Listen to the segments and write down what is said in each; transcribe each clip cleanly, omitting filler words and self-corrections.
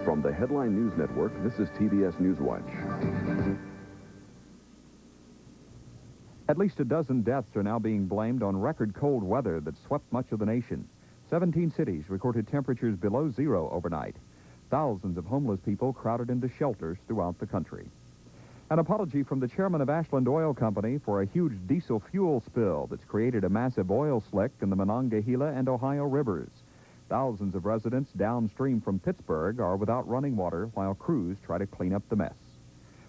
From the Headline News Network, this is TBS Newswatch. At least a dozen deaths are now being blamed on record cold weather that swept much of the nation. 17 cities recorded temperatures below zero overnight. Thousands of homeless people crowded into shelters throughout the country. An apology from the chairman of Ashland Oil Company for a huge diesel fuel spill that's created a massive oil slick in the Monongahela and Ohio rivers. Thousands of residents downstream from Pittsburgh are without running water while crews try to clean up the mess.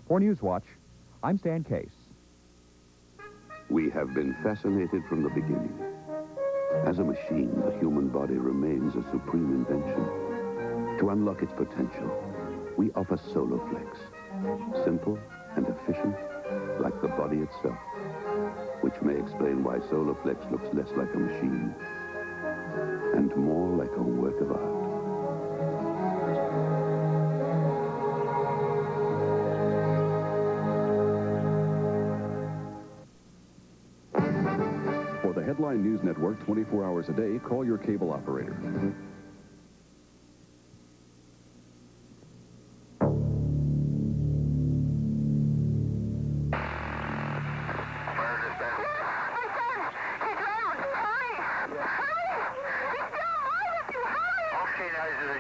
For Newswatch, I'm Stan Case. We have been fascinated from the beginning. As a machine, the human body remains a supreme invention. To unlock its potential, we offer Soloflex. Simple and efficient, like the body itself. Which may explain why Soloflex looks less like a machine and more like a work of art. For the Headline News Network 24 hours a day, call your cable operator.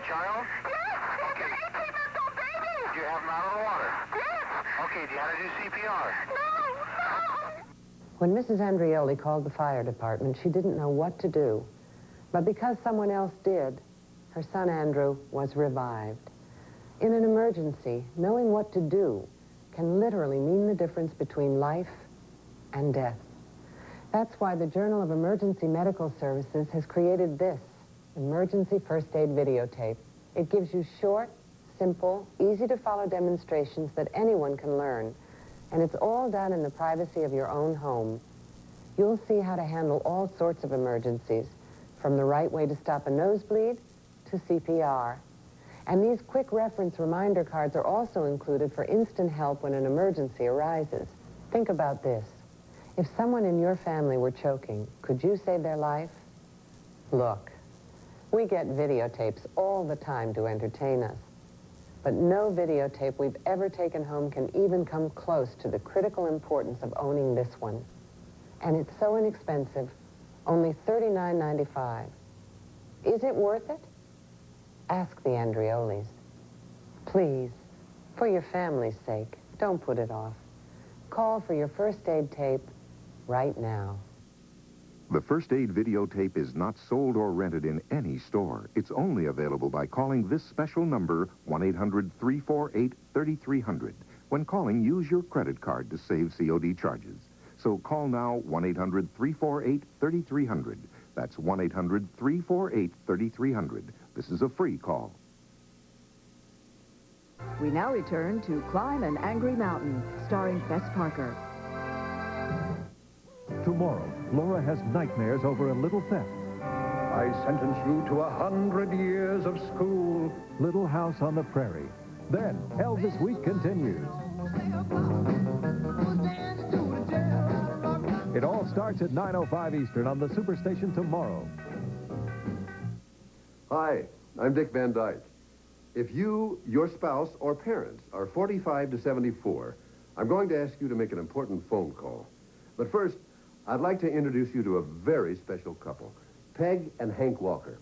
Child? Yes! Okay. It's an 18-month-old baby! Do you have him out of the water? Yes! Okay, do you know how to do CPR? No! When Mrs. Andreoli called the fire department, she didn't know what to do. But because someone else did, her son Andrew was revived. In an emergency, knowing what to do can literally mean the difference between life and death. That's why the Journal of Emergency Medical Services has created this emergency first aid videotape. It gives you short, simple, easy-to-follow demonstrations that anyone can learn, and it's all done in the privacy of your own home. You'll see how to handle all sorts of emergencies, from the right way to stop a nosebleed to CPR. And these quick reference reminder cards are also included for instant help when an emergency arises. Think about this. If someone in your family were choking, could you save their life? Look. We get videotapes all the time to entertain us. But no videotape we've ever taken home can even come close to the critical importance of owning this one. And it's so inexpensive, only $39.95. Is it worth it? Ask the Andreolis. Please, for your family's sake, don't put it off. Call for your first aid tape right now. The first aid videotape is not sold or rented in any store. It's only available by calling this special number, 1-800-348-3300. When calling, use your credit card to save COD charges. So call now, 1-800-348-3300. That's 1-800-348-3300. This is a free call. We now return to Climb an Angry Mountain, starring Fess Parker. Tomorrow, Laura has nightmares over a little theft. I sentence you to 100 years of school. Little House on the Prairie. Then, Elvis Week continues. It all starts at 9:05 Eastern on the Superstation tomorrow. Hi, I'm Dick Van Dyke. If you, your spouse, or parents are 45 to 74, I'm going to ask you to make an important phone call. But first, I'd like to introduce you to a very special couple, Peg and Hank Walker.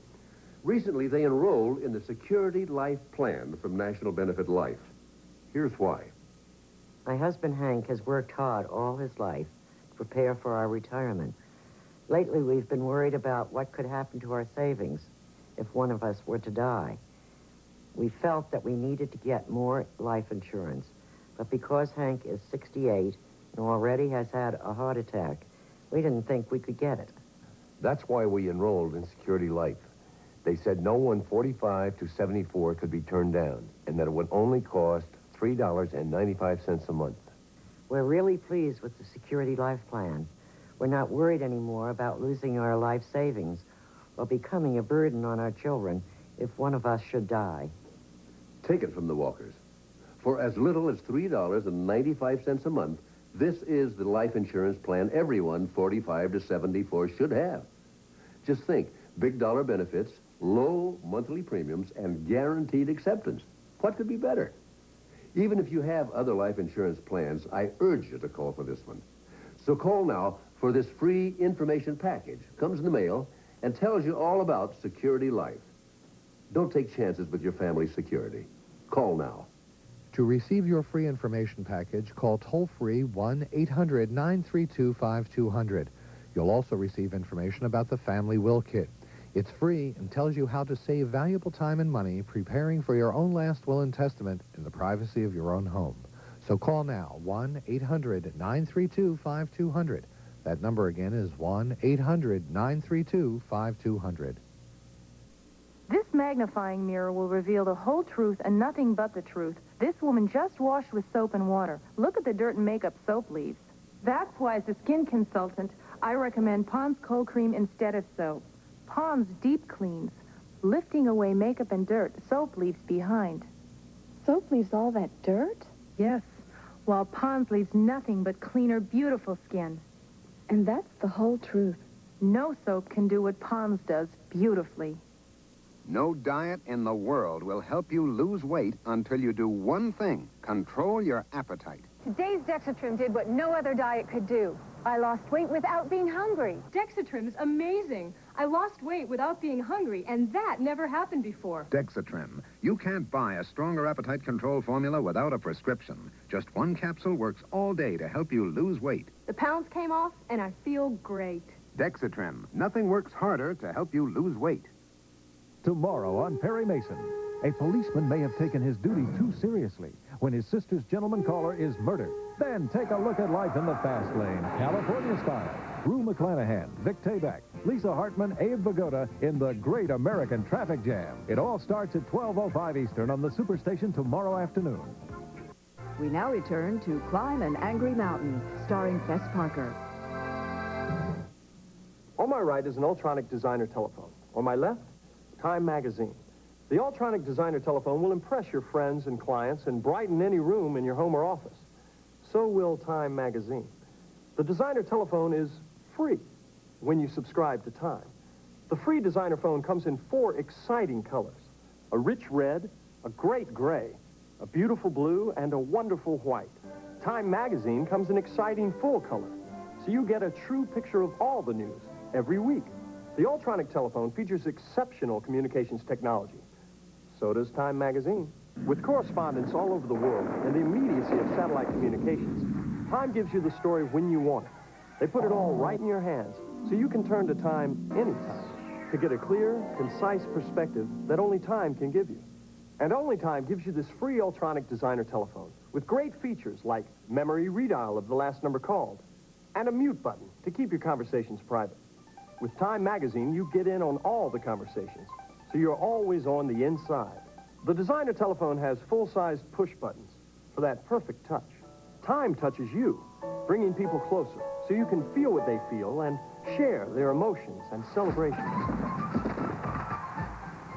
Recently, they enrolled in the Security Life Plan from National Benefit Life. Here's why. My husband, Hank, has worked hard all his life to prepare for our retirement. Lately, we've been worried about what could happen to our savings if one of us were to die. We felt that we needed to get more life insurance, but because Hank is 68 and already has had a heart attack, we didn't think we could get it. That's why we enrolled in Security Life. They said no one 45 to 74 could be turned down, and that it would only cost $3.95 a month. We're really pleased with the Security Life Plan. We're not worried anymore about losing our life savings or becoming a burden on our children if one of us should die. Take it from the Walkers. For as little as $3.95 a month, this is the life insurance plan everyone 45 to 74 should have. Just think, big dollar benefits, low monthly premiums, and guaranteed acceptance. What could be better? Even if you have other life insurance plans, I urge you to call for this one. So call now for this free information package. Comes in the mail and tells you all about Security Life. Don't take chances with your family's security. Call now. To receive your free information package, call toll-free 1-800-932-5200. You'll also receive information about the Family Will Kit. It's free and tells you how to save valuable time and money preparing for your own last will and testament in the privacy of your own home. So call now, 1-800-932-5200. That number again is 1-800-932-5200. This magnifying mirror will reveal the whole truth and nothing but the truth. This woman just washed with soap and water. Look at the dirt and makeup soap leaves. That's why, as a skin consultant, I recommend Pond's Cold Cream instead of soap. Pond's Deep Cleans, lifting away makeup and dirt soap leaves behind. Soap leaves all that dirt? Yes, while Pond's leaves nothing but cleaner, beautiful skin. And that's the whole truth. No soap can do what Pond's does beautifully. No diet in the world will help you lose weight until you do one thing: control your appetite. Today's Dexatrim did what no other diet could do. I lost weight without being hungry. Dexatrim's amazing. I lost weight without being hungry, and that never happened before. Dexatrim. You can't buy a stronger appetite control formula without a prescription. Just one capsule works all day to help you lose weight. The pounds came off, and I feel great. Dexatrim. Nothing works harder to help you lose weight. Tomorrow on Perry Mason, a policeman may have taken his duty too seriously when his sister's gentleman caller is murdered. Then take a look at life in the fast lane, California style. Rue McClanahan, Vic Tayback, Lisa Hartman, Abe Vigoda in the Great American Traffic Jam. It all starts at 12:05 Eastern on the Superstation tomorrow afternoon. We now return to Climb an Angry Mountain, starring Fess Parker. On my right is an Ultronic designer telephone. On my left, Time magazine. The Ultronic designer telephone will impress your friends and clients and brighten any room in your home or office. So will Time magazine. The designer telephone is free when you subscribe to Time. The free designer phone comes in 4 exciting colors: a rich red, a great gray, a beautiful blue, and a wonderful white. Time magazine comes in exciting full color, so you get a true picture of all the news every week. The Ultronic telephone features exceptional communications technology. So does Time magazine. With correspondence all over the world and the immediacy of satellite communications, Time gives you the story when you want it. They put it all right in your hands, so you can turn to Time anytime to get a clear, concise perspective that only Time can give you. And only Time gives you this free Ultronic designer telephone with great features like memory redial of the last number called and a mute button to keep your conversations private. With Time magazine, you get in on all the conversations, so you're always on the inside. The designer telephone has full-size push buttons for that perfect touch. Time touches you, bringing people closer, so you can feel what they feel and share their emotions and celebrations.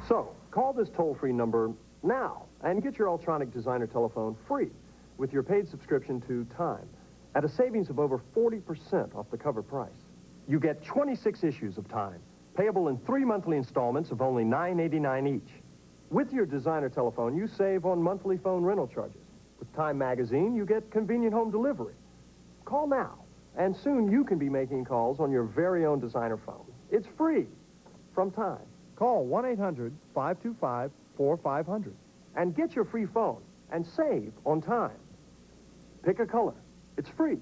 So, call this toll-free number now and get your Ultronic designer telephone free with your paid subscription to Time at a savings of over 40% off the cover price. You get 26 issues of Time, payable in 3 monthly installments of only $9.89 each. With your designer telephone, you save on monthly phone rental charges. With Time magazine, you get convenient home delivery. Call now, and soon you can be making calls on your very own designer phone. It's free from Time. Call 1-800-525-4500 and get your free phone and save on Time. Pick a color. It's free.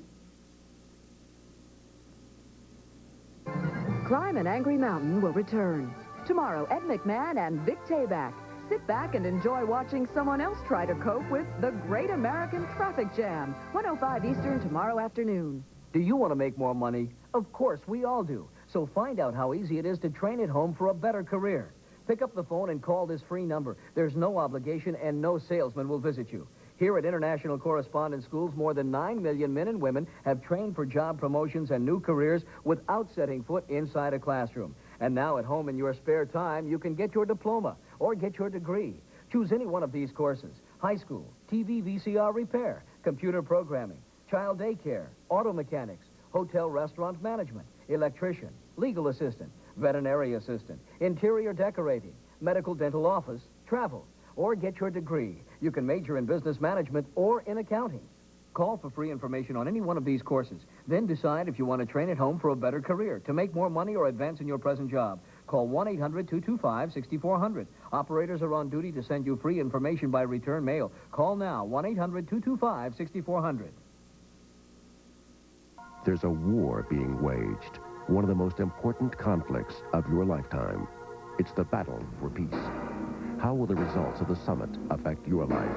Climb an Angry Mountain will return. Tomorrow, Ed McMahon and Vic Tayback. Sit back and enjoy watching someone else try to cope with the Great American Traffic Jam. 1:05 Eastern tomorrow afternoon. Do you want to make more money? Of course, we all do. So find out how easy it is to train at home for a better career. Pick up the phone and call this free number. There's no obligation and no salesman will visit you. Here at International Correspondence Schools, more than 9 million men and women have trained for job promotions and new careers without setting foot inside a classroom. And now at home in your spare time, you can get your diploma or get your degree. Choose any one of these courses: high school, TV VCR repair, computer programming, child daycare, auto mechanics, hotel restaurant management, electrician, legal assistant, veterinary assistant, interior decorating, medical dental office, travel, or get your degree. You can major in business management or in accounting. Call for free information on any one of these courses. Then decide if you want to train at home for a better career, to make more money, or advance in your present job. Call 1-800-225-6400. Operators are on duty to send you free information by return mail. Call now, 1-800-225-6400. There's a war being waged, one of the most important conflicts of your lifetime. It's the battle for peace. How will the results of the summit affect your life?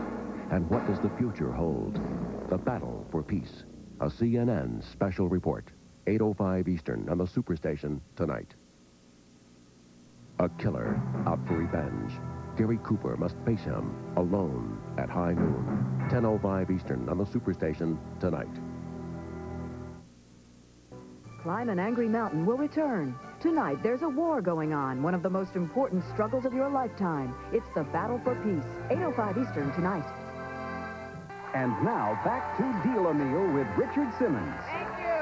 And what does the future hold? The battle for peace. A CNN special report. 8:05 Eastern on the Superstation tonight. A killer out for revenge. Gary Cooper must face him alone at high noon. 10:05 Eastern on the Superstation tonight. Climb an Angry Mountain will return. Tonight, there's a war going on, one of the most important struggles of your lifetime. It's the battle for peace. 8:05 Eastern tonight. And now, back to Deal-A-Meal with Richard Simmons. Thank you.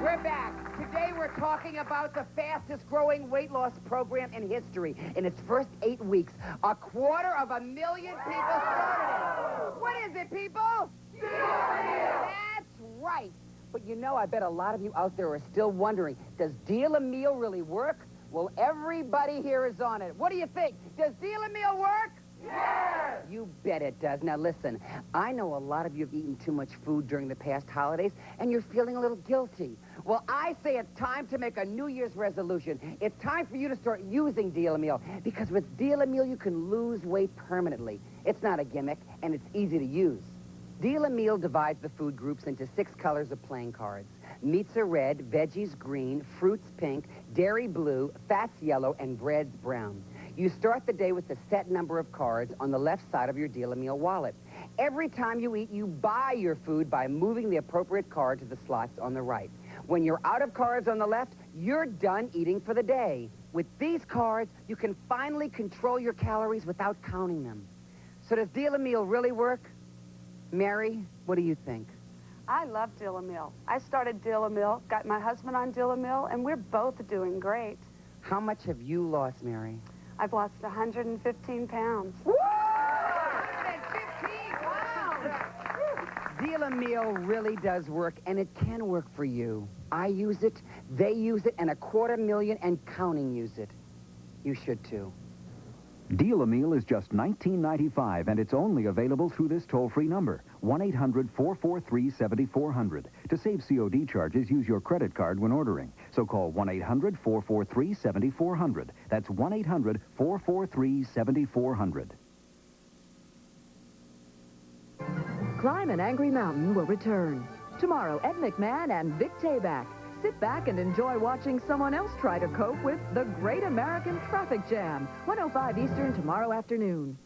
We're back. Today we're talking about the fastest-growing weight loss program in history. In its first 8 weeks, 250,000 people started it. What is it, people? Deal-A-Meal. That's right. But you know, I bet a lot of you out there are still wondering, does Deal-A-Meal really work? Well, everybody here is on it. What do you think? Does Deal-A-Meal work? Yes! You bet it does. Now listen, I know a lot of you have eaten too much food during the past holidays, and you're feeling a little guilty. Well, I say it's time to make a New Year's resolution. It's time for you to start using Deal-A-Meal, because with Deal-A-Meal, you can lose weight permanently. It's not a gimmick, and it's easy to use. Deal-A-Meal divides the food groups into 6 colors of playing cards. Meats are red, veggies green, fruits pink, dairy blue, fats yellow, and breads brown. You start the day with a set number of cards on the left side of your Deal-A-Meal wallet. Every time you eat, you buy your food by moving the appropriate card to the slots on the right. When you're out of cards on the left, you're done eating for the day. With these cards, you can finally control your calories without counting them. So does Deal-A-Meal really work? Mary, what do you think? I love Deal-A-Meal. I started Deal-A-Meal, got my husband on Deal-A-Meal, and we're both doing great. How much have you lost, Mary? I've lost 115 pounds. Woo! 115 pounds! Deal-A-Meal really does work, and it can work for you. I use it, they use it, and 250,000 and counting use it. You should, too. Deal-A-Meal is just $19.95, and it's only available through this toll-free number, 1-800-443-7400. To save COD charges, use your credit card when ordering. So call 1-800-443-7400. That's 1-800-443-7400. Climb an Angry Mountain will return. Tomorrow, Ed McMahon and Vic Tayback. Sit back and enjoy watching someone else try to cope with the Great American Traffic Jam. 1:05 Eastern tomorrow afternoon.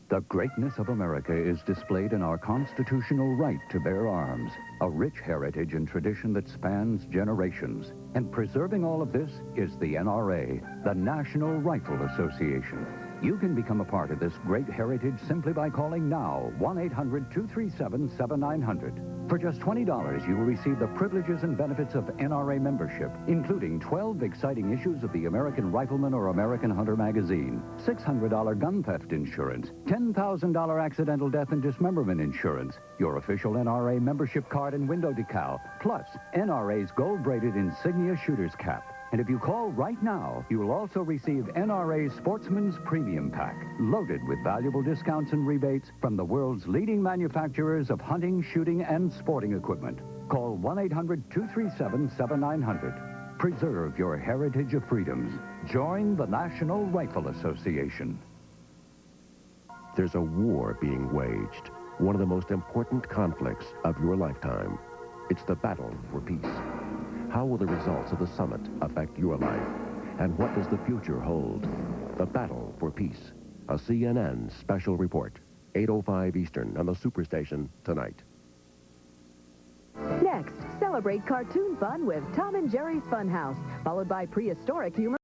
The greatness of America is displayed in our constitutional right to bear arms, a rich heritage and tradition that spans generations. And preserving all of this is the NRA, the National Rifle Association. You can become a part of this great heritage simply by calling now, 1-800-237-7900. For just $20, you will receive the privileges and benefits of NRA membership, including 12 exciting issues of the American Rifleman or American Hunter magazine, $600 gun theft insurance, $10,000 accidental death and dismemberment insurance, your official NRA membership card and window decal, plus NRA's gold-braided insignia shooter's cap. And if you call right now, you will also receive NRA's Sportsman's Premium Pack, loaded with valuable discounts and rebates from the world's leading manufacturers of hunting, shooting, and sporting equipment. Call 1-800-237-7900. Preserve your heritage of freedoms. Join the National Rifle Association. There's a war being waged, one of the most important conflicts of your lifetime. It's the battle for peace. How will the results of the summit affect your life? And what does the future hold? The battle for peace. A CNN special report. 8:05 Eastern on the Superstation tonight. Next, celebrate cartoon fun with Tom and Jerry's Funhouse, followed by prehistoric humor.